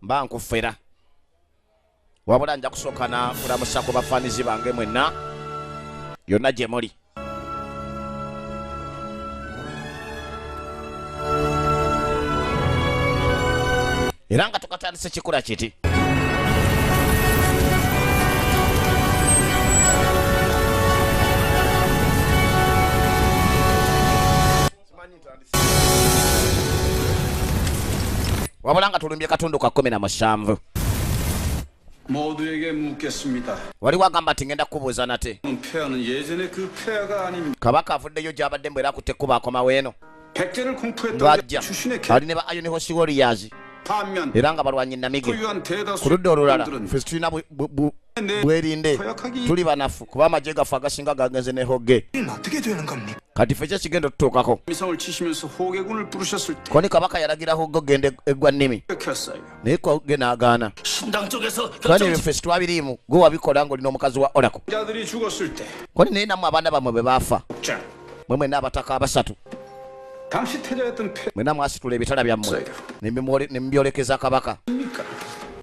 mba nkufera wabula nja kusooka na kulamusa ku bafaanizi bange mwenna yonna gye muli. Era nga tukatandise kikula kiti. wabula nga tulumbye katundu ka 17. 모두에게 묻겠습니다. waliwo agamba ati ngenda kubuuza nate 폐하는 예전의 그 폐하가 아닙니다. kabaka avuddeyo gy'abadde mbwera akutte kuba akomaweeno 백제를 공포했던 ng'ajja 출신의 ali ne ba Iron Horse Warriors 반면 era nga balwanyi namige 소유한 대다수 ku ludda olulala 사람들은 ffe tulina bwerinde tuli banafu kuba amagye gaffe agasinga gagenze ne hogge 어떻게 되는 겁니까? kati ffe kyekigenda otutuukako 미성을 치시면서 호계군을 부르셨을 때 koni kabaka yalagira hogge ogende eggwa nnimi 했어요. naye hogge n'agaana 신당 쪽에서 kani ebyo ffe situwabiriimu gwe wabikola ng'olina omukazi wa orako 자들이 죽었을 때 koni naye nammwe abaana bammwe bwe baafa 자, mwe mwenna abataka abasatu 당시 태자였던 mwenna mwasitula ebitala byammwe 폐하입니까? ne mbyolekeza kabaka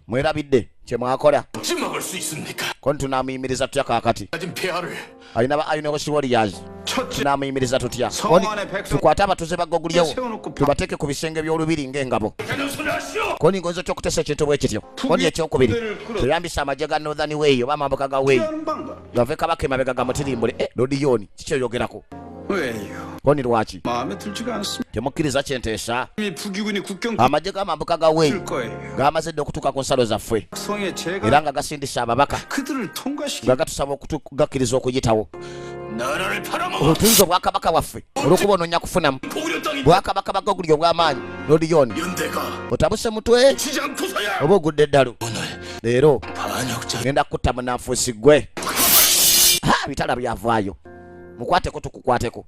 mwerabidde kye mwakola 막을 수 있습니까? koni tunaamuyimiriza tutya kaakati 가진 폐하를 alina ba Iron Horse Warriors 첫째 tunaamuyimiriza tutya 성 koni 안에 백성 tukwate abatuze bagogulyewo 세워놓고 tubateeke ku bisenge by'olubiri ng'engabo 대전선을 하시오. koni ngozo kyokutesa ekintu bwe kityo koni ekyokubiri tuyambisa amagye ga Northern Way oba amambuka ga Way 하는 방법. gave kabaka emabega gamutirimbule lodiyoni kikyoyogerako 왜요? koni lwaki 마음에 들지가 않습니다. temukkiriza kyenteesa 이미 부기군이 국경 amagye g'amambuka ga Way 줄 거예요. gamaze dde okutuuka ku nsalo zaffe 성에 제가 era nga gasindisa ababaka 그들을 통과시키 nga gatusaba okugakkiriza okuyitawo 나라를 팔아먹어 otunze obwakabaka bwaffe olw'okuba onoonya kufunamu 고구려 땅이 bwakabaka bagoguli obw'amaanyi lodiyoni 연대가 otabuse mutwe 지지 않고서야 oba ogudde eddalu 오늘 leero 반역자 genda kutta munanfuusi gwe bitala byavaayo mukwateko tukukwateko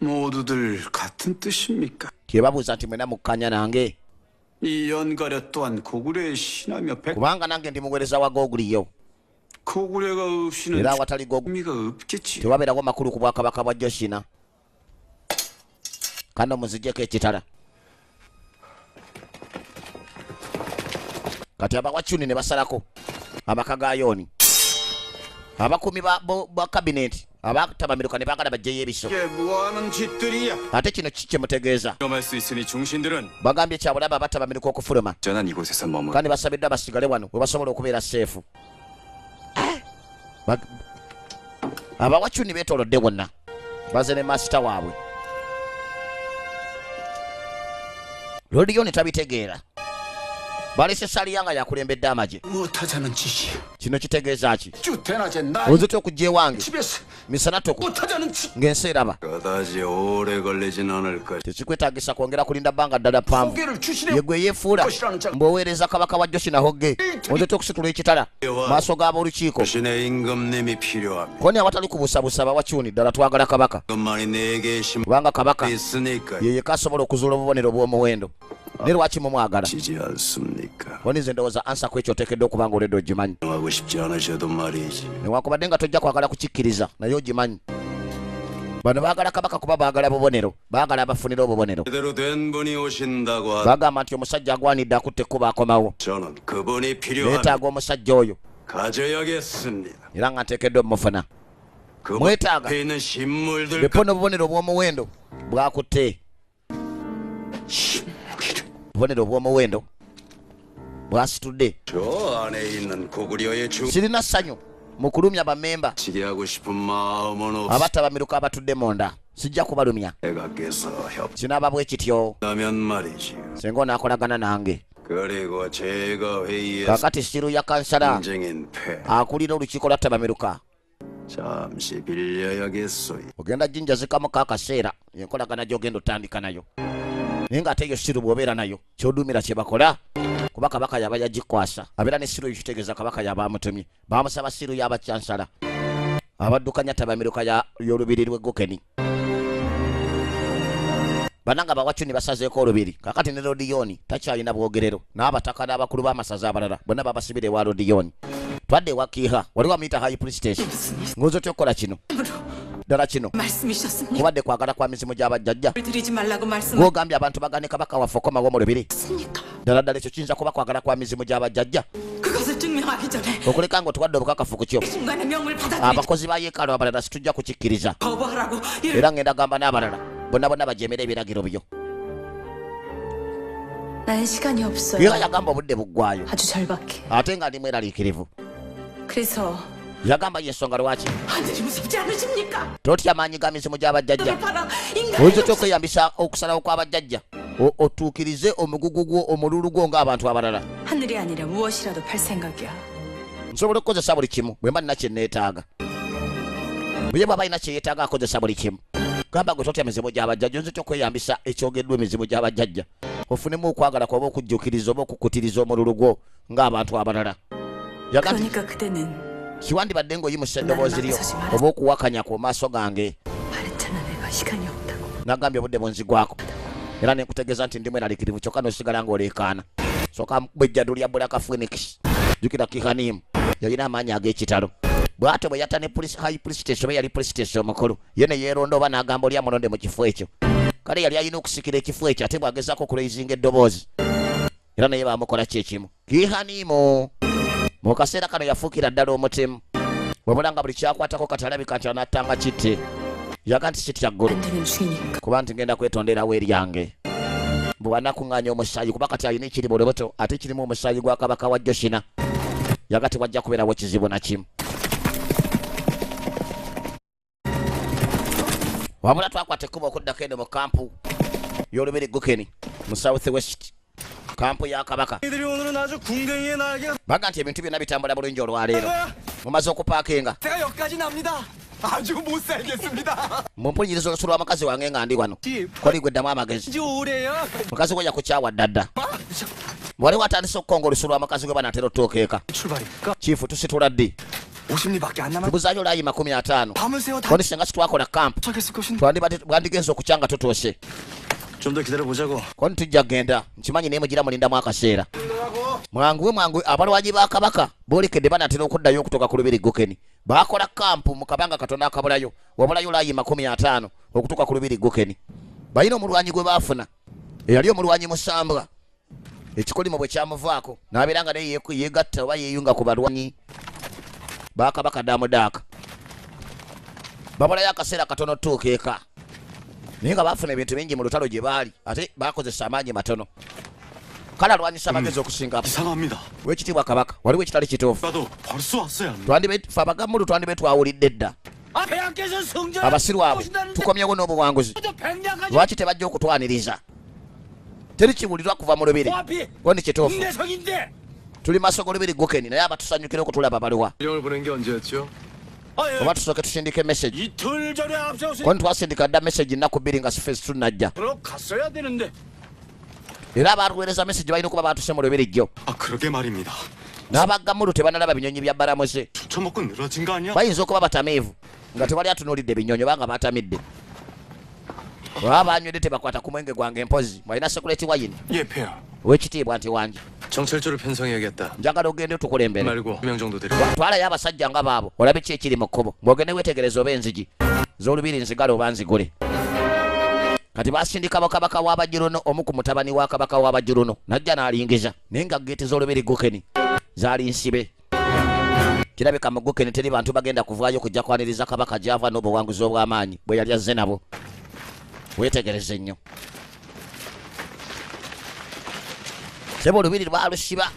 모두들 같은 뜻입니까? kyebabuuza nti mwena mukkanya nange 이 연가려 또한 고구려의 신하며 백 kubanga nange ndi muweereza wa goguliyo 고구려가 없이는 era awatali gogu 의미가 없겠지. tewabeerawo makulu ku bwakabaka bwa joshina kano muzijjeko ekitala kati abawacyuni ne basalako amaka ga yooni abakuumi ba kabineti abatabamiruka ne baagala bajjeyo ebiso 이게 뭐하는 짓들이야? ate kino kiki mutegeeza 위험할 수 있으니 중신들은 bagambye kyabulabe abatabamiruka okufuluma 전한 이곳에서 머물. kandi basabiddwa basigale wano we basobola okubeera seefu abawacyuni beetoolodde bonna baze ne masita waabwe lodiyoni tabitegeera balese saliya nga yakulembedde amagye 못하자는 짓이. kino kitegeeza ki 주태나제 나 onzita okujja ewange 집에서 misana toko 못하자는 짓. ng'ensi eraba 그다지 오래 걸리진 않을 것. tekikwetaagisa kwongera kulinda bbanga ddala ppanvu 고개를 주시려. yegwe yeefuula 것이라는 장. mbw'oweereza kabaka wa joshina hogge onzita okusitula ekitala maaso g'ab'olukiiko 신의 임금님이 필요합니다. koni awatali kubuusabuusa abawacyuni ddala twagala kabaka 그만이 내게 힘 kubanga kabaka 있으니까 ye yekka asobola okuzuula obubonero bw'omuwendo ne lwaki mumwagala 지지 않습니까? koni nze ndowooza ansa ku ekyo oteekedde okuba nga oledde ogimanyi 하고 싶지 않으셔도 말이지. newankubadde nga tojja kwagala kukikkiriza naye ogimanyi bano baagala kabaka kuba baagala bubonero baagala abafunira obubonero 제대로 된 분이 오신다고 하. bagamba nti omusajja agwanidde akutte ekkuba akomawo 저는 그분이 필요합니다. neetaaga omusajja oyo 가져야겠습니다. era nga nteekeddwa omufuna 그 mwetaaga 앞에 있는 신물들 bepona obubonero obw'omuwendo bwakutte obubonero obw'omuwendo bwasitudde 저 안에 있는 고구려의 중 sirina ssanyu mu kulumya bamemba 지게하고 싶은 마음은 없. abatabamiruka abatudde munda sijja kubalumya 내가께서 kinaaba bwe kityo 협나면 말이지. senga onaakolagana nange 그리고 제가 회의에 kakati siru ya kansala 경쟁인 패 akulira olukiiko lwa tabamiruka 잠시 빌려야겠소요. ogenda jinjazikamuko akaseera enkolagana gy'ogenda otandika nayo naye ng'ate eyo siru bw'obeera nayo ky'oduumira kye bakola kuba kabaka yaba yagikwasa abeera ne siru ekitegeeza kabaka yaba amutumye baamusaba siru y'abakyansala abaddukanya tabamiruka y'olubiri lw'eggokeni bananga abawacyuni basazeeko olubiri kakati ne lodiyoni takyalina bwogerero n'abataka n'abakulu b'amasaza abalala bonna babasibira ewa lodiyoni twadde ewa kiiha waliwo amuyita high priestess ngozo tyokukola kino ddala kino 말씀이셨습니까? kubadde kwagala kwa mizimu gy'abajjajja 드리지 말라고 말씀. gw'ogambye abantu bagane kabaka waffe okomawo mu lubiri 습니까? ddala ddala ekyo kiyinza kuba kwagala kwa mizimu gy'abajjajja 그것을 증명하기 전에 okuleka nga otuwadde obukakafu ku kyo 중간에 명을 받아들이지 abakozi ba yeekaalu abalala situjja kukikkiriza 거부하라고 era ngenda gamba n'abalala bonna bonna bajemera ebiragiro byo 난 시간이 없어요. era yagamba obudde buggwayo 아주 절박해. ate nga ndi mweraliikirivu 그래서 yagamba yensonga lwaki 하늘이 무섭지 않으십니까? totya amaanyi ga mizimu gy'abajjajja 그걸 봐라. oyinza 인간의 otya okweyambisa okusalawo kw'abajjajja otuukirize omugugu gwo omululu gwo ng'abantu abalala 하늘이 아니라 무엇이라도 팔 생각이야. nsobola okukozesa buli kimu bwe mba nina kye neetaaga buye bw'aba alina kye yeetaaga akozesa buli kimu gamba gwe totya mizimu gy'abajjajja oyinza otya okweyambisa ekyogeddwa emizimu gy'abajjajja ofunemu okwagala kwaba okujjukiriza oba okukutiriza omululu gwo ng'abantu abalala yagamba 그러니까 그대는 kiwandibadde ng'oyimusa eddoboozi lyo oba okuwakanya ku maaso gange 말했잖아 내가 시간이 없다고. nagambye obudde bunzigwako era nenkutegeeza nti ndi mweraliikirivu kyokka nosigala ng'oleekaana soka bwejjadu lya bulaka phoenix jjukira kihanimu yalina amaanyi ag'ekitalo bw'atyo bwe yatta ne high priestess oba yali priestess omukulu ye ne yeeronda oba n'agamba oli amulonde mu kifo ekyo kale yali alina okusikira ekifo ekyo ate bw'agezaako okuleizinga eddoboozi era naye bamukola kyekimu kihanimu mu kaseera kano yafuukira ddala omutemu wabula nga buli kyakwatako katalabika nti anattanga kitte yaga nti kitya ggulu 안 되는 중이니까. kuba nti ngenda kwetonderawo eryange bwe banakuŋŋaanya omusaayi kuba kati alina ekiri mu lubuto ate kirimu omusaayi gwa kabaka wa joshina yaga tewajja kubeerawo kizibu na kimu wabula twakwata ekkuba okuddako eno mu kampu y'olubiri gukeni mu south west kampu ya kabaka 이들이 오늘은 아주 궁뎅이의 날개가 baga nti ebintu byonna bitambula bulungi olwaleero mumaze okupaakinga 제가 여기까지 납니다. 아주 못 살겠습니다. mumpuliriza olusu lw'amakazi wange nga ndi wano koli gweddamu amagezi 이제 오래요. mukazi we yakukyawa ddadda waliwo atandise okukonga olusu lw'amakazi gwe banatera otuukeeka 출발입니까? kiifu tusitula ddi 50리밖에 안 남았. tubuzaayo olaayi 50 밤을 새워 다 koni singa situwakola kampu 도착했을 것인데. bwandigenza okukyanga tutuuse 좀 더 기다려 보자고. koni tujja kgenda nkimanyi naye mugira mulindamu akaseera mwangu abalwanyi ba kabaka boolekedde banatera okuddayo okutoka ku lubiri gukeni baakola kampu mu kabanga katono akabulayo wabulayo olaayi 50 okutuuka ku lubiri gukeni balina omulwanyi gwe baafuna eyali omulwanyi musambwa ekikolimo bwe kyamuvaako n'abeera nga naye yeegatta oba yeeyunga ku balwanyi ba kabaka damudaaka babulayo akaseera katono tuukeeka naye nga baafuna ebintu bingi mu lutalo gye baali ate baakozesa amaanyi matono kale alwanyisa amagezi okusinga 이상합니다. wekitiibwa kabaka waliwo ekitali kituufu 나도 벌써 왔어야 합니다. fe abagamulu twandibe twawulidde dda 아 대학께서 성전. abasiru abo tukomyewo n'obuwanguzi lwaki tebajja okutwaniriza teri kiwulirwa kuva mu lubiri woni kituufu 내성인데. tuli maaso g'olubiri gukeni naye abatusanyukira okutulaba baluwa 명을 보낸 게 언제였죠? 아 예. oba tusooke tusindika emesagi 이틀 전에 앞서서 koni twasindika dda mesagi nnaku bbiri nga sifesi tunajja 갔어야 되는데. era abaluweereza mesagi balina okuba batuse mu lubiri jjo 아 그러게 말입니다. n'abagamulu tebanalaba binyonyi bya balamuze 처먹고 늘어진 거 아니야? bayinza okuba batamiivu nga tebali atunuulidde binyonyi obanga batamidde oba banywedde tebakwata ku mwenge gwange mpozi balina sekuleti wayini 예 폐하. owekitiibwa nti wangi 정찰조를 편성해야겠다. njagala ogende otukulembere 말고 2명 정도 데리고. twalayo abasajja nga baabo olabe ki ekiri mu kkubo ng'ogende weetegereza oba enzigi z'olubiri nzigale oba nzigule kati basindikabo kabaka w'abajuruno omu ku mutabani wa kabaka w'abajuruno najja n'alingiza naye nga geeti z'olubiri gukeni zaali nsibe kirabika mu gukeni teri bantu bagenda kuvaayo kujja kwaniriza kabaka gy'ava n'obuwanguzi obw'amaanyi bwe yali azze nabo weetegereze nnyo seba olubiri lwalusiba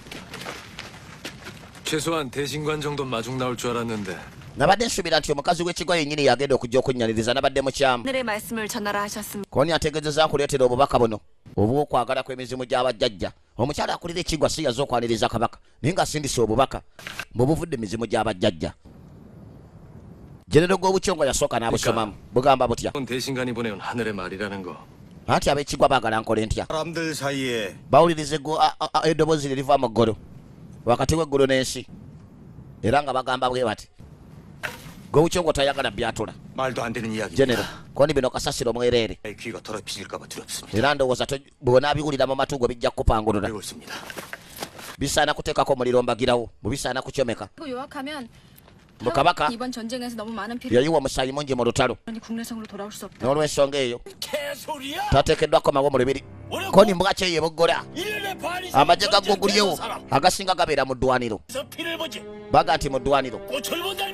최소한 대신관 정도 마중 나올 줄 알았는데. nabadde nsuubira nti omukazi w'ekigo yennyini yagenda okujja okunnyaniriza nabadde mukyamu 하늘의 말씀을 전하라 하셨습니다. koni ategeezeza nkuleetera obubaka buno obw'okwagala kw'emizimu gy'abajjajja omukyala akulira ekigwa si yaze okwaniriza kabaka naye ng'asindise obubaka mbwebuvudde emizimu gy'abajjajja jenero gw'obukyongo yasooka n'abusomamu bugamba butya 대신관이 보내온 하늘의 말이라는 거. anti ab'ekigwa baagala nkole ntya 사람들 사이에 bawuliriza eddoboozi lye liva mu ggulu wakati w'eggulu n'ensi era nga bagamba bwe bati gw'obukyongo tayagala byatula 말도 안 되는 이야기. jenero koni bino kasasiro mwereere 귀가 더럽혀질까봐 두렵습니다. era ndowooza bw'onaabiwulira mu matu go bijja kukupangulula 알고 있습니다. bisaana kuteekako omuliro mbagirawo bwe bisaana kucomeka 요약하면 Mukabaka 이번 전쟁에서 너무 많은 피를 yayiwa omusaayi mungi mu lutalo 국내성으로 돌아올 수 없다. n'olw'ensonga eyo 개소리야. tateekeddwako mawo mu lubiri koni mbwaki eyo eboggola amagye gaggugulyewo agasinga gabeera mu ddwaniro baga nti mu ddwaniro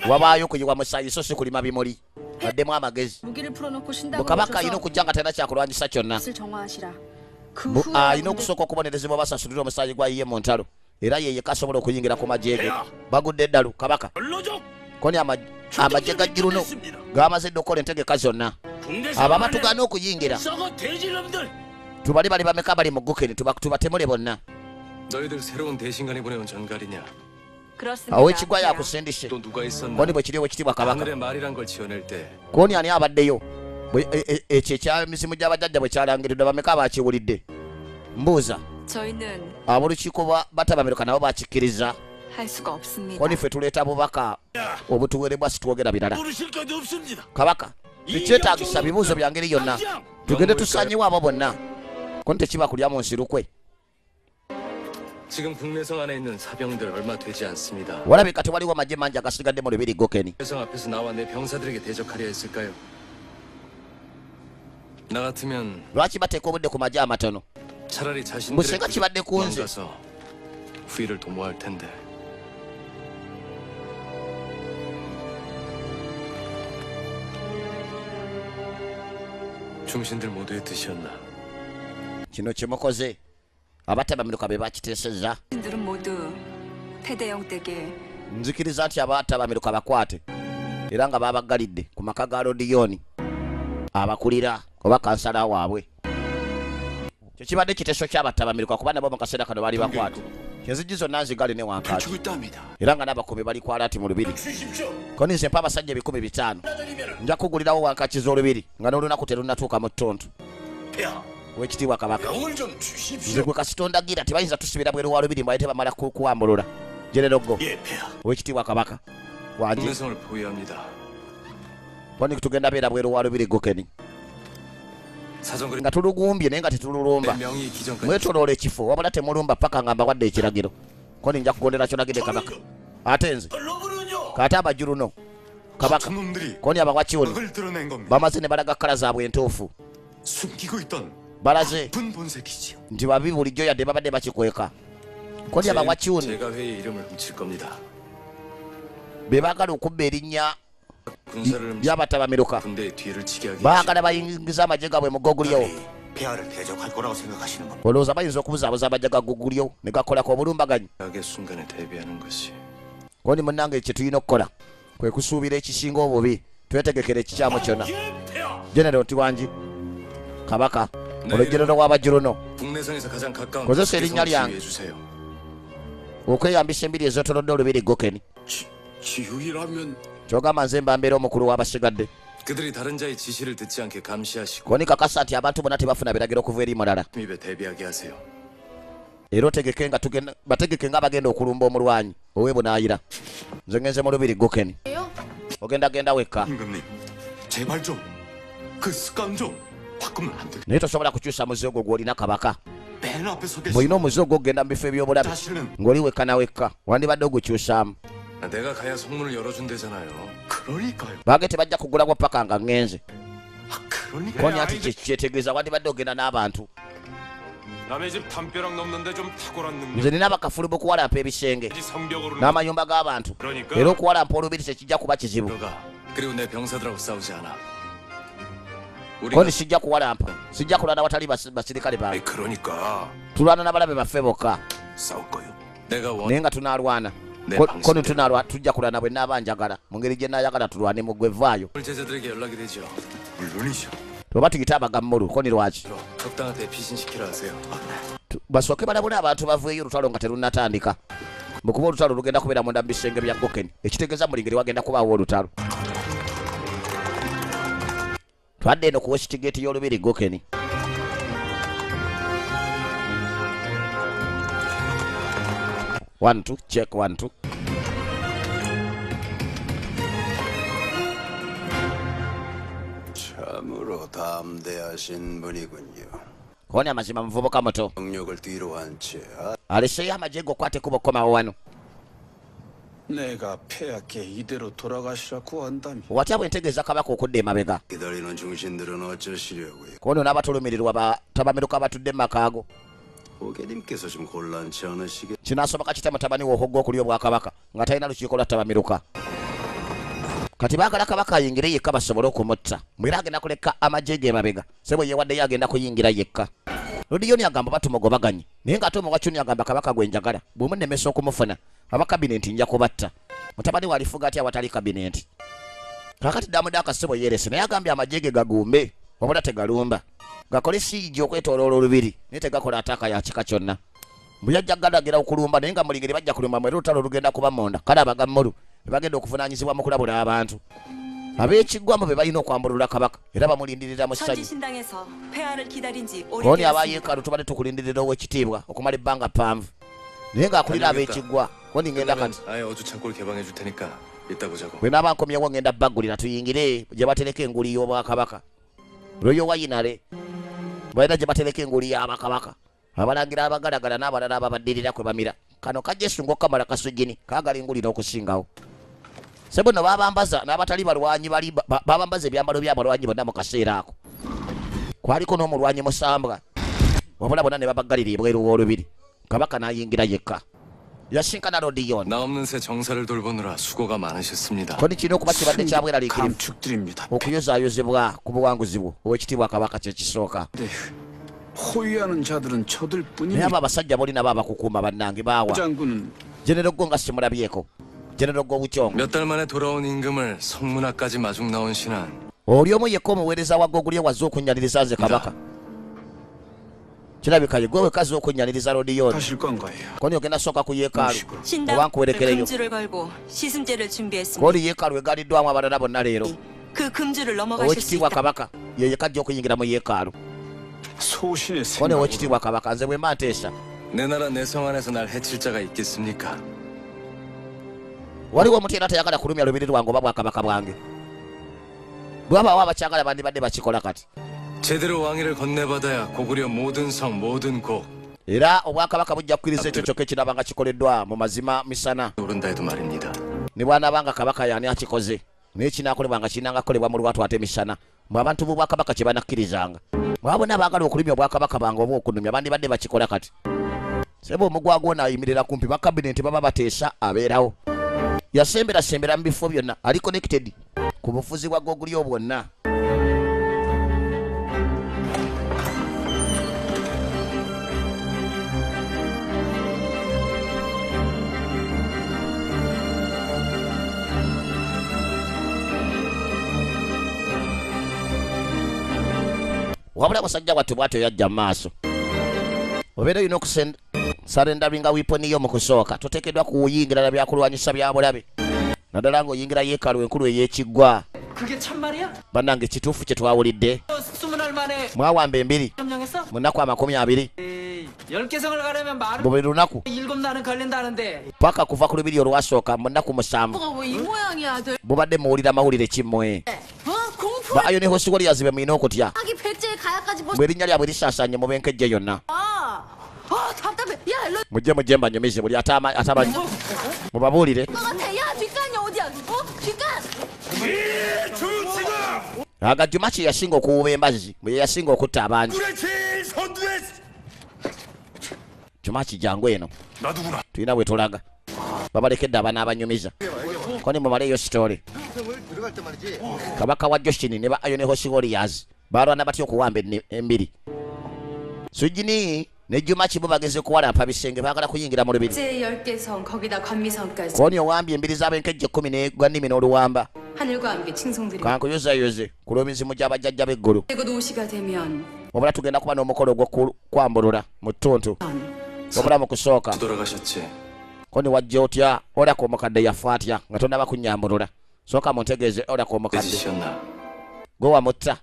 wabaayo kuyiwa musaayi so si kulima bimuli baddemu amagezi 무기를 풀어놓고 신당으로 mukabaka alina 오셔서 okujja nga talina kyakulwanyisa kyonna 것을 정화하시라. 그 alina 후에 okusooka okubonerezebwa basasulira omusaayi gwayiye mu ntalo era ye yekka asobola okuyingira ku magye ge bagudde eddalu kabaka koni amagye ga jjuruno gamaze dde okukola entegeka zonna ababa tugaana okuyingira tubali bali bameka bali mu gukeni tubatemule bonna 너희들 새로운 대신간이 보내온 전갈이냐? 그렇습니다. awo ekigwa yakusindise 또 누가 있었나? koni bwe kiriwo ekitibwa kabaka 하늘의 말이란 걸 지어낼 때 koni ani abaddeyo ekyo ekyamisimu gy'abajjajja bwe kyalangiridde bameka bakiwulidde mbuuza 저희는 ab'olukiiko batabamiruka nabo bakikkiriza 할 수가 없습니다. koni ffe tuleeta bubaka obutuweerebwa situwogera birala kabaka tekyetaagisa bibuuzo bya ngeri yonna tugende tusanyiwo abo bonna koni tekiba kulya mu nsirukwe 지금 국내성 안에 있는 사병들 얼마 되지 않습니다. walabika tewaliwo magye mangi agasigadde mu lubiri gokeni 국내성 앞에서 나와 내 병사들에게 대적하려 했을까요? 나 같으면 lwaki bateeka obudde ku magye amatono 차라리 자신들의 무쇠가 집안내 구운지. 도망가서 후위를 도모할 텐데. 중신들 모두의 뜻이었나? kino kyemukoze abatabamiruka be bakiteesezza 신들은 모두 태대영 댁에 nzikiriza nti abatabamiruka bakwate era nga babagalidde ku maka ga lodiyoni abakulira oba kansala waabwe kyekibadde kiteeso ky'abatabamiruka kuba nabo mu kaseera kano baali bakwate enzigi zonna nzigale ne wankaati era nga n'abakubi bali kwalaati mu lubiri koni nze mpa abasajja 500 nja kugulirawo wankaki z'olubiri nga n'olunaku terunnatuuka mu ttuntu wekitiibwa kabaka nze gwe kasitondagira tebayinza tusibira bweru wa lubiri mbaye tebamala kuwambulula jeneroggo wekitiibwa kabaka wangi 국내성을 보유합니다. koni tugenda beera bweru wa lubiri gokeni 사정거리 nga tulugumbye naye nga tetululumba 내 명이 기전까지 mwetoloola ekifo wabula temulumba paka nga mbawadde ekiragiro koni nja kugondera kyonagidde kabaka ate nze kaate abajuluno kabaka 놈들이 koni abawakiwuni 을 드러낸 겁니다. bamaze ne balaga kkala zaabwe entuufu 숨기고 있던 balaze 분 본색이지요. nti babi bulijjo yadde babadde bakikweka koni abawakiwuni 제가 회의 이름을 훔칠 겁니다. be baagala okubba erinnya 군사를 lyabatabamiruka 군대의 뒤를 치게 하기 baagala bayingiza amagye gaabwe mu gogulyo 폐하를 대적할 거라고 생각하시는 겁니다. olowooza bayinza okubuzaabuza amagye ga gogulyo ne gakolako obulumbaganyi 악의 순간에 대비하는 것이 koni munnange kye tulina okukola kwe kusuubira ekisinga obubi twetegekera ekikyamu kyonna genero nti wangi kabaka olugero w'abajuluno 국내성에서 가장 가까운 거기서 erinnya 지휘해 lyange. 주세요. okweyambisa embiri ezotolodde olubiri gokeni 지휘라면 kyogamba nze mba mbeera omukulu w'abasigadde 그들이 다른 자의 지시를 듣지 않게 감시하시고 koni kakasa nti abantu bonna tebafuna biragiro okuva eri mulala 침입에 대비하게 하세요. era bategeke nga bagenda okulumba omulwanyi ow'ebunaayira nze ngenze mu lubiri gokeni ogendagenda wekka 임금님 제발 좀 그 습관 좀 바꾸면 안 될까요? naye tosobola kukyusa muze ogwo gw'olina kabaka 맨 앞에 서 bw'olina 계시는 omuze ogwo ogenda mu bifo eby'obulabe 자신은 ng'oli wekka na wekka wandibadde ogukyusaamu 내가 가야 성문을 열어준대잖아요. 그러니까요. bage tebajja kugulako paka nga ngenze 그러니까 koni ati kyetegeeza wandibadde ogenda n'abantu 남의 집 담벼락 넘는데 좀 탁월한 능력. nze nina bakafulu b'okuwalampa ebisenge 성벽으로 n'amayumba g'abantu 그러니까 era okuwalampa olubiri tekijja kuba kizibu 들어가. 그리고 내 병사들하고 싸우지 않아. 우리가 koni sijja kuwalampa sijja kulwana watali basirikale 아니 bange 그러니까 tulwana n'abalabe baffe bokka 싸울 거요. 내가 원 naye nga tunaalwana 내 koni 방식대로 tujja kulwana bwe naaba njagala mu ngeri gye naayagala tulwane mu gwe vaayo 제자들에게 연락이 되죠. 물론이죠. oba tuyite abagammulu koni lwaki 적당한테 피신시키라 하세요. basooke balabule abantu baveeyo olutalo nga terunnatandika mukuba olutalo lugenda kubeera munda mu bisenge bya gokeni ekitegeeza buli ngeri wagenda kubaawo olutalo twadde eno ku wesitigeeti y'olubiri gokeni one two check one two 참으로 담대하신 분이군요. koni amazima muvubuka muto 능력을 뒤로 한 채 aleseeyo amagye gokwate kuba okkomawo wano 내가 폐하께 이대로 돌아가시라 구한다면 watya bwe ntegeeza kabaka okudda emabega 기다리는 중신들은 어쩌시려고요? kono n'abatulumirirwa tabameruka batudde mu makaago 고객님께서 좀 곤란치 않으시겠? kino asoboka kitama tabani wo hoggo okulya obwakabaka nga talina lukiiko lwa tabameruka kati baagala kabaka ayingire yekka basobole okumutta mwera agenda kuleka amagye ge emabega sebo yewaddeyo agenda kuyingira yekka lodiyoni agamba batumugobaganye naye ng'ate omuwachuni agamba kabaka gwe njagala bw'omunnemesa okumufuna abakabinenti nja kubatta mutabani walifuga atya awatali kabinenti kakati damuda akasebo yerese naye agambye amagye ge gagumbe wabula tegalumba gakole siigi okwetooloola olubiri naye tegakola ataaka ya kika kyonna bwe yajja galagira okulumba naye nga mulingeri bajja kulumba mwera olutalo lugenda kuba monda kale abagammulu bagenda okuvunaanyizibwa mu kulabula abantu ab'ekiggwamu be balina okwambulula kabaka era bamulindirira mu ssanyu 천지신당에서 폐하를 기다린 지 koni 오래되었습니다. abayeekaalu tubadde tukulindirira ow'ekitiibwa okumala ebbanga ppanvu naye ng'akulira ab'ekiggwa koni ngenda kati 아예 어주 창고를 개방해 줄 테니까 이따 보자고. bwe naaba nkomyewo ngenda baggulira tuyingire gye batereka enguli y'obwakabaka royo wayinale balina gye batereka enguli y'abakabaka abalangira abagalagala n'abalala ababaddirira kwe bamira kano kajesu ng'okamala kasujini kaagala enguli n'okusingawo sebo no babambaza n'abatali balwanyi bali babambaza ebyambalo by'abalwanyi bonna mu kaseera ako kwaliko n'omulwanyi musambwa wabula bonna ne babaggalira ebweru w'olubiri kabaka n'ayingira yekka yasinkana lodiyoni 나 없는 새 정사를 돌보느라 수고가 많으셨습니다. koni kirina okuba kibadde kyabweraliikirivu 감축드립니다. okuyozaayozebwa ku buwanguzi bwo ow'ekitiibwa kabaka kyekisooka 네, 호위하는 자들은 저들 naye 뿐입니다. abo abasajja bolina babakukuuma bannange baawa 장군은 jenero ggo nga simulabyeko jenero ggo bukyongo 몇 달 만에 돌아온 임금을 성문화까지 마중 나온 신한 oli omu yekka omuweereza wa gogulye wazze okunnyaniriza nze kabaka kirabika ye gwe wekazi okunnyaniriza lodiyoni 가실 건가요? koni ogenda sooka ku yeekaalu oba 신당 nkuwerekereyo 금주를 걸고 시승제를 준비했습니다. koli yeekaalu egaliddwamu abalala bonna leero 그 금주를 넘어가실 수 owekitiibwa 있다. kabaka ye yekka ajja okuyingira mu yeekaalu 소신의 koni 생각으로 owekitiibwa kabaka nze bwe mba nteesa 내 나라 내 성 안에서 날 해칠 자가 있겠습니까? waliwo omuntu yena tayagala kulumya lubiri lwange oba bwakabaka bwange bwabaawo abakyagala bandibadde bakikola kati 제대로 왕위를 건네받아야 고구려 모든 성 모든 곡 era obwakabaka bujja kukkiriza ekyo kyokka ekiraba nga kikoleddwa mu mazima misana 오른다 해도 말입니다. ne bwanaabanga kabaka yani akikoze naye kinaakolebwa nga kirinanga kukolebwa mu lwatu ate misana mwe abantu b'obwakabaka kye banakkirizanga mwaba bonna abaagala okulumya obwakabaka bange oba okunumya bandibadde bakikola kati seba omugwa gwona ayimirira kumpi bakabinenti baba bateesa abeerawo yasemberasembera mu bifo byonna ali connected ku bufuzi bwa gogulyo bwonna wabula musajja wattu bwatyo yajja mu maaso obeera olina okusarendaringa wiiponiyo mu kusooka toteekeddwa kuyingira na byakulwanyisa bya bulabe naddala ng'oyingira yeekaalu enkulu ey'ekiggwa 그게 참말이야? bannange ekituufu kye twawulidde 20날 만에 mwawamba embiri 점령했어? mu nnaku 20 에이, 10개성을 가려면 말은 mu buli lunaku 7날은 걸린다는데 paka kuva ku lubiri olwasooka mu nnaku 7 왜 이 모양이야, 들? mubadde muwulira mawulire kimmwe 공포 ba ayoni hosiwaliyazi be mulina okutya 하기 백제에 가야까지 뭐? bwe erinnya lyabwe lisaasaanye mu benkejje yonna 답답해. 야, 일로 mujje mbanyumize buli atamanyi mubabuulire 같아. 야, 뒷간이 어디야? 뒷간. aga juma kye yasinga okuwuba embazzi bwe yasinga okutta abangi juma kijangu eno tulina bwe tulaga babalekedde abaana abanyumiza koni mumaleeyo sitole kabaka wa joshini ne ba ayone hosiwoliyaz balwana batya okuwamba embiri sujini ne juma kibo bageze kuwalampa bisenge baagala kuyingira mu lubiri 제 10개성 거기다 관미성까지 koni owambye embiri z'abenkejje 10 ne gwannimi n'oluwamba 하늘과 함께 칭송드립니다. kankuyozayoze ku lw'emizimu gy'abajjajja b'eggulu 그리고 노시가 되면 wabula tugenda kuba n'omukolo ogw'okwambulula mu ttuntu wabula mu kusooka 돌아가셨지. koni wajja otya olako omukadde yafa atya nga tonnaba kunnyambulula sooka muntegeeze olako omukadde 깨지셨나? gwe wamutta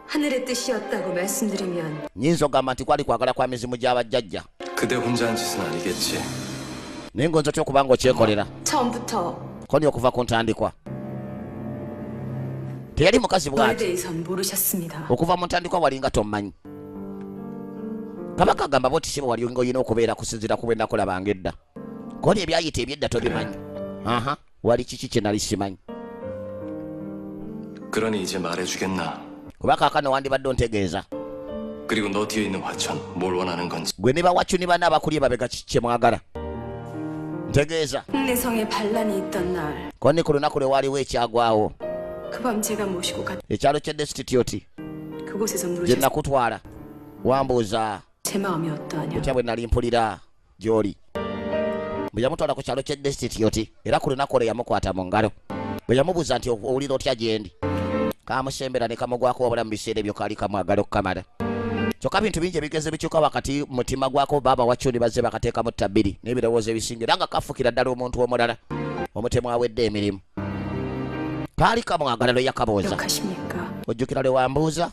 하늘의 뜻이었다고 말씀드리면 nyinza ogamba nti kwali kwagala kwa mizimu gy'abajjajja 그대 혼자 한 짓은 아니겠지. naye ng'onza otya okuba ng'okyekolera 처음부터 koni okuva ku ntandikwa teyali mukazi 너에 bw'ati 대해선 모르셨습니다. okuva mu ntandikwa walinga tommanyi kabaka agamba boti sibo wali ng'olina okubeera kusinziira ku bwe nakulabanga edda koni ebyayita ebyedda tobimanyi. Aha, wali kiki kye nali simanyi. 그러니 이제 말해주겠나? Kuba kaakano wandibadde ontegeeza. 그리고 너 뒤에 있는 화천 뭘 원하는 건지. Gwe ne bawacu ne banna abakuli babega kye mwagala. Ntegeeza. 홍내성에 반란이 있던 날, Koni ku lunaku lwe waaliwo ekyagwawo. 그 밤 제가 모시고 Ekyalo kye Destitute 그곳에서 gye 물으셨. nakutwala. Wambuuza 제 마음이 어떠하냐. otya bwe nali mpulira gy'oli. Bwe yamutwala ku kyalo kye Destitute era ku lunaku olwo yamukwata mu ngalo. Bwe yamubuuza nti owulira otya gyendi. Kamusembera ne kamugwako obulamu biseera ebyo kaali kamwagala okukamala. Kyokka bintu bingi ebigeze bikyuka wakati mutima gwako baba wacyo ne bazze bakateekamu ttabbiri n'ebirowoozo ebisingira nga kafukira ddala omuntu omulala omutemu awedde emirimu. Kaali kamwagala lwe yakabooza. 기억하십니까? Ojjukira lwe wambuuza?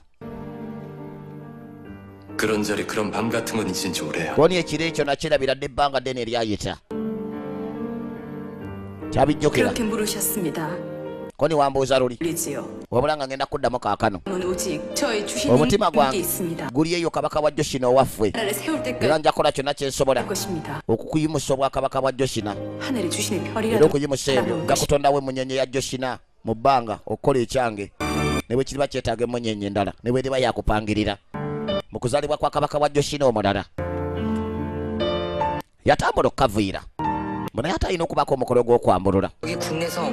그런 자리 그런 밤 같은 건 잊은 지 오래야. Koni ekiro ekyo nakirabira dde ebbanga ddene eryayita. Kyabijjukira. 그렇게 물으셨습니다. Koni wambuuza luli. 리지요. Wabula nga ngenda kuddamu kaakano. 오직 저의 주신 Omutima 힘께 gwange 있습니다. guli eyo kabaka wa Joshina owaffe. 나라를 세울 Era 때까지 nja kukola kyonna kye nsobola 할 것입니다. okukuyimusa obwakabaka bwa Joshina. 하늘에 주신의 Era 별이라도 okuyimusa ebyo nga kutondawo emunyenye ya Joshina mu bbanga okukola ekyange. Ne bwe kiriba kyetaaga emunyenye endala ne bweriba yakupangirira. Mu kuzaalibwa kwa kabaka wa Joshina omulala. Yatambula okukaviira. Mbona yatayina okubako omukolo gw'okwambulula. 여기 국내성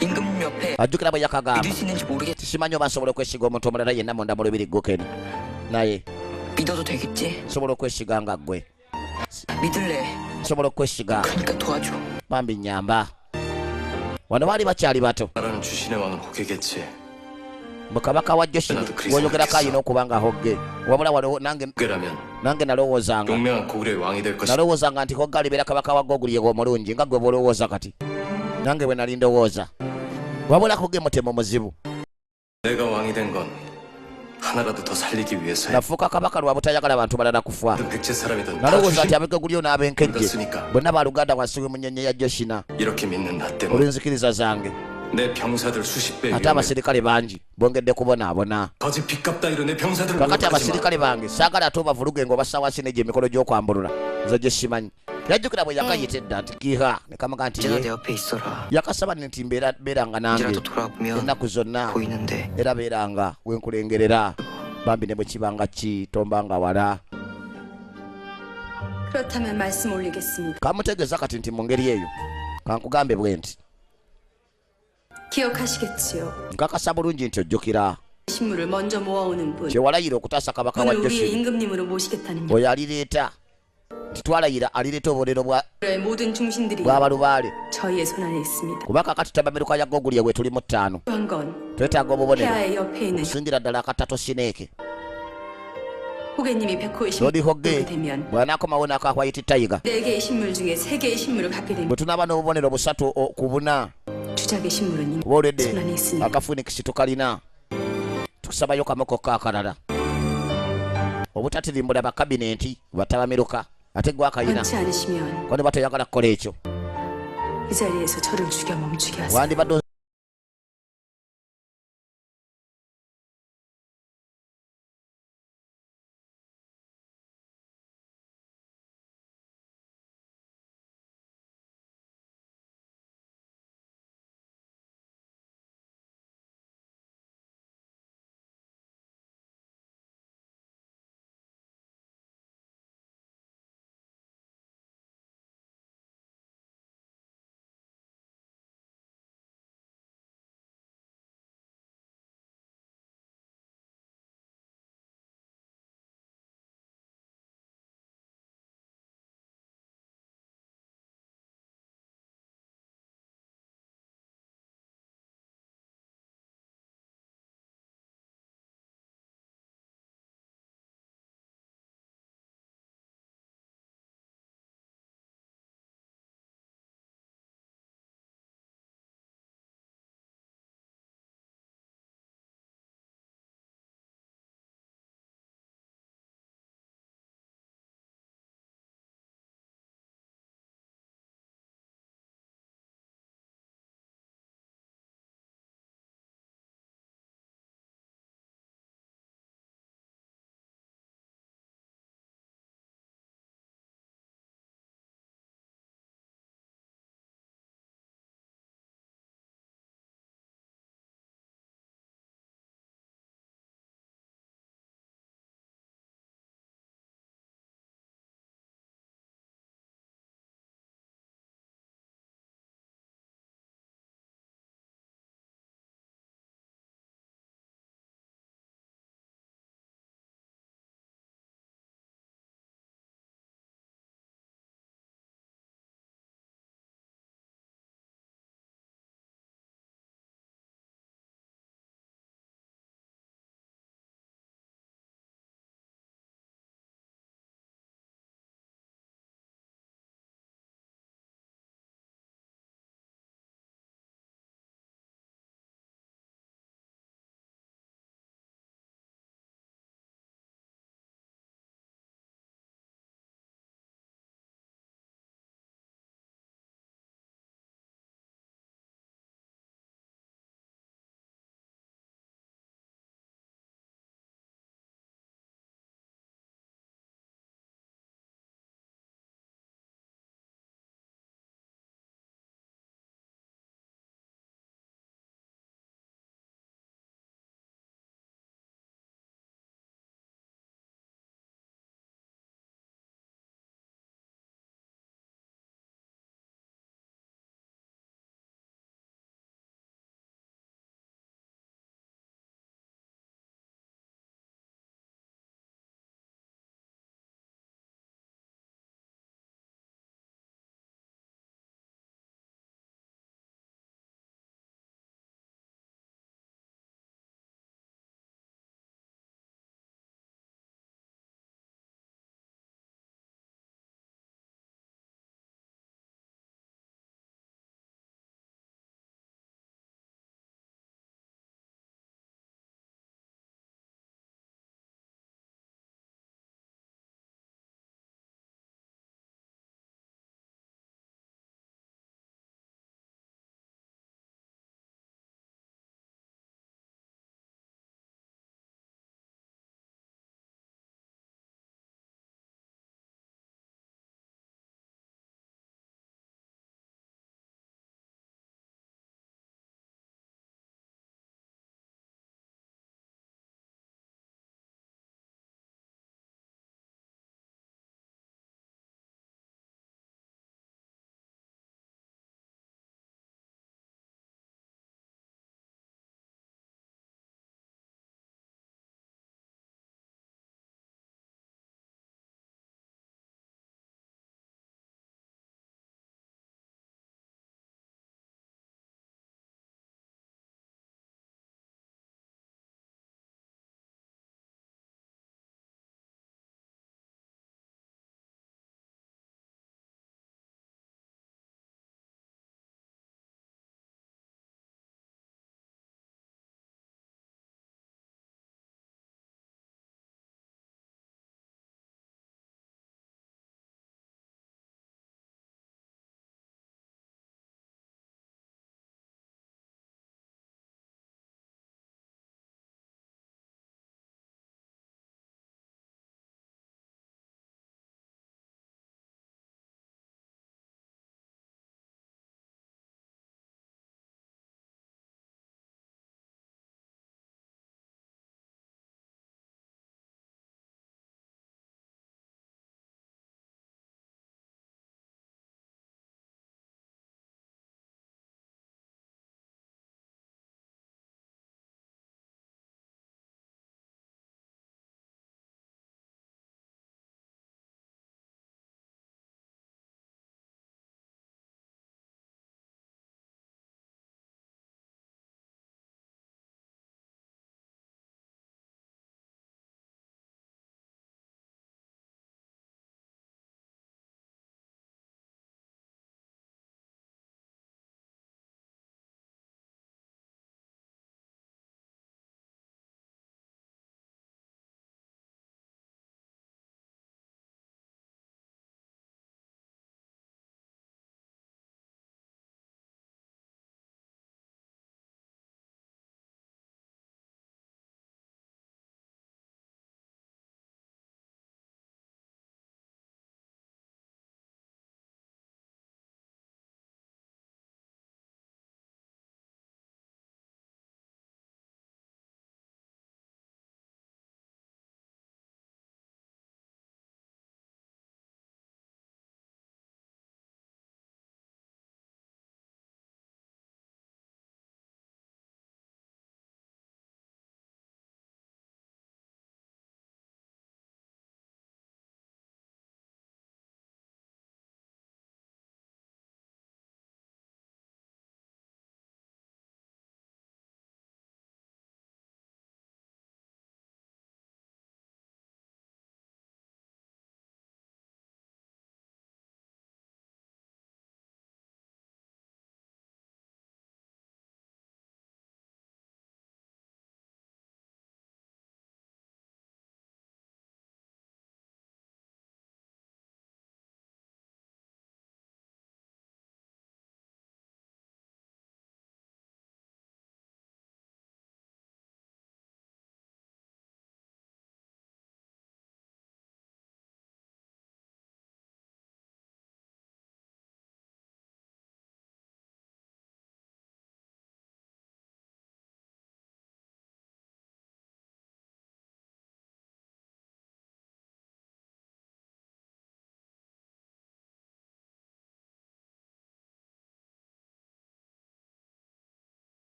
임금 옆에 Ajjukira bwe yakagamba. 믿을 수 있는지 모르겠. Simanyi oba nsobola okwesiga omuntu omulala yenna munda mu lubiri gukeni. Naye 믿어도 되겠지? nsobola okwesiga nga ggwe. 믿을래. Nsobola okwesiga. 그러니까 도와줘. Bambi nyamba. Wano baali bakyali bato. 나라는 주신의 왕은 호계겠지. Mu kabaka wa Joshina gw'oyogerako alina okuba nga hogge. Wabula waliwo nange nalowoozanga. 용맹한 고구려의 왕이 될 것이다. Nalowoozanga nti hogge alibeera kabaka wa Goguli yeego omulungi nga gwe bw'olowooza kati. Nange bwe nali ndowooza. Wabula hogge mutemu muzibu. 내가 왕이 된 건 하나라도 더 살리기 위해서야. Nafuuka kabaka lwa butayagala bantu balala kufa. 백제 사람이든 다 Nalowooza 주신 nti ab'eggulyo n'ab'enkejje 믿었으니까 bonna ba Luganda wansi w'emunyenye ya Joshina 이렇게 믿는 나 때문에 olw'enzikiriza zange. 내 병사들 수십 배 Ate 위험해. abasirikale bangi bongedde kubonaabona. 거짓 빚값 따위로 내 병사들을 Kakati 모욕하지 마. abasirikale bange saagala ate obavuluge ng'obassa wansi n'egyo emikono gy'okwambulula nze gye simanyi. Yajjukira bwe yakayita edda nti kiha ne kamuga nti 언제나 내 옆에 있어라. yakasaba nti beeranga nange 언제라도 돌아보면 ennaku zonna 보이는데 era beeranga wenkulengerera bambi ne bwe kibanga ki tombanga wala. 그렇다면 말씀 올리겠습니다. Kamutegeeza kati nti mu ngeri eyo kankugambe bwe nti 기억하시겠지요. nkakasa bulungi nti ojjukira 신물을 먼저 모아오는 분. kye walayira okutaasa kabaka wa 오늘 우리의 Joshina. 임금님으로 모시겠다는 Oyo alireeta nti twalayira alireeta obulero 의 모든 중신들이 bw'abalubaale 저희의 손 안에 있습니다. kuba kakati tabamiruka ya Goguli bwe tuli mu ttaano. 한 건 Twetaaga obubonero 폐하의 옆에 있는 okusingira ddala akatato sineeke. 호계님이 백호의 Lord 신물을 Hogge 갖게 되면 bw'anaakomawo n'aka White Tiger 4개의 신물 중에 3개의 신물을 갖게 됩니다. bwe tunaaba n'obubonero busatu ku buna 주작의 신물은 이미 oba olwedde 손 안에 있으니까 akafunikisi tukalina tusabayo kamu kokka akalala obutatirimbula bakabineeti batabamiruka ate gwakayina 원치 않으시면 kone batoyagala kukola ekyo 이 자리에서 저를 죽여 멈추게 하세요. wandibadde